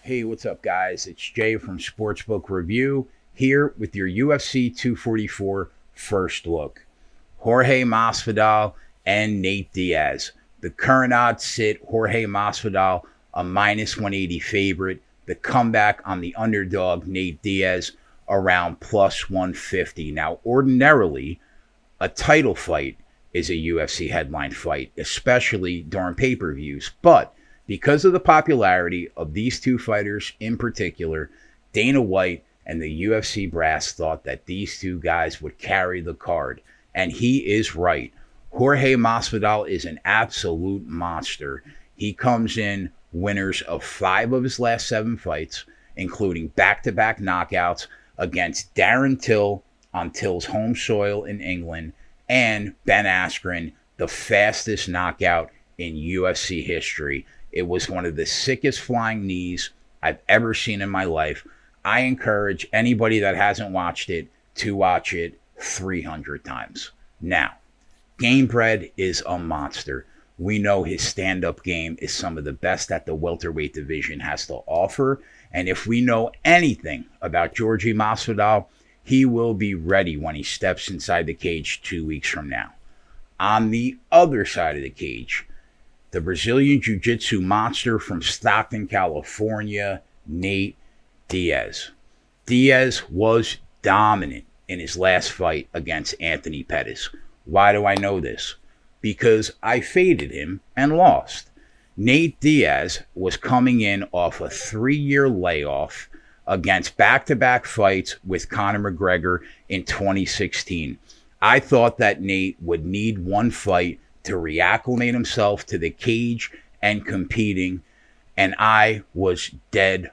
Hey, what's up, guys? It's Jay from Sportsbook Review here with your UFC 244 first look. Jorge Masvidal and Nate Diaz. The current odds sit Jorge Masvidal a minus 180 favorite. The comeback on the underdog, Nate Diaz, around plus 150. Now, ordinarily, a title fight is a UFC headline fight, especially during pay-per-views. But because of the popularity of these two fighters in particular, Dana White and the UFC brass thought that these two guys would carry the card. And he is right. Jorge Masvidal is an absolute monster. He comes in winners of 5 of his last 7 fights, including back-to-back knockouts against Darren Till on Till's home soil in England, and Ben Askren, the fastest knockout in UFC history. It was one of the sickest flying knees I've ever seen in my life. I encourage anybody that hasn't watched it to watch it 300 times. Now, Gamebred is a monster. We know his stand-up game is some of the best that the welterweight division has to offer. And if we know anything about Jorge Masvidal, he will be ready when he steps inside the cage 2 weeks from now. On the other side of the cage, the Brazilian Jiu-Jitsu monster from Stockton, California, Nate Diaz. Diaz was dominant in his last fight against Anthony Pettis. Why do I know this? Because I faded him and lost. Nate Diaz was coming in off a 3-year layoff against back-to-back fights with Conor McGregor in 2016. I thought that Nate would need one fight to reacclimate himself to the cage and competing, and I was dead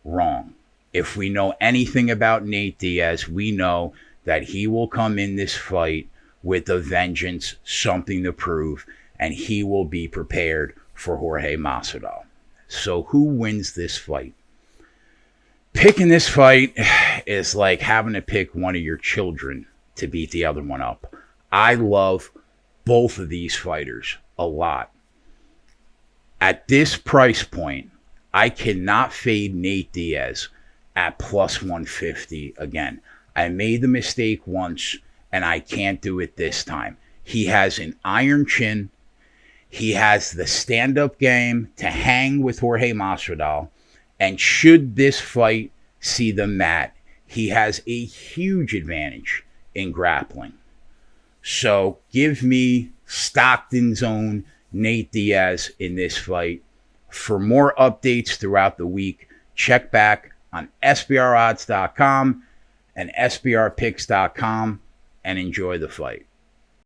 wrong. If we know anything about Nate Diaz, we know that he will come in this fight with a vengeance, something to prove, and he will be prepared for Jorge Masvidal. So who wins this fight? Picking this fight is like having to pick one of your children to beat the other one up. I love both of these fighters a lot. At this price point, I cannot fade Nate Diaz at plus 150 again. I made the mistake once, and I can't do it this time. He has an iron chin. He has the stand-up game to hang with Jorge Masvidal. And should this fight see the mat, he has a huge advantage in grappling. So give me Stockton's own Nate Diaz in this fight. For more updates throughout the week, check back on SBRodds.com and SBRpicks.com and enjoy the fight.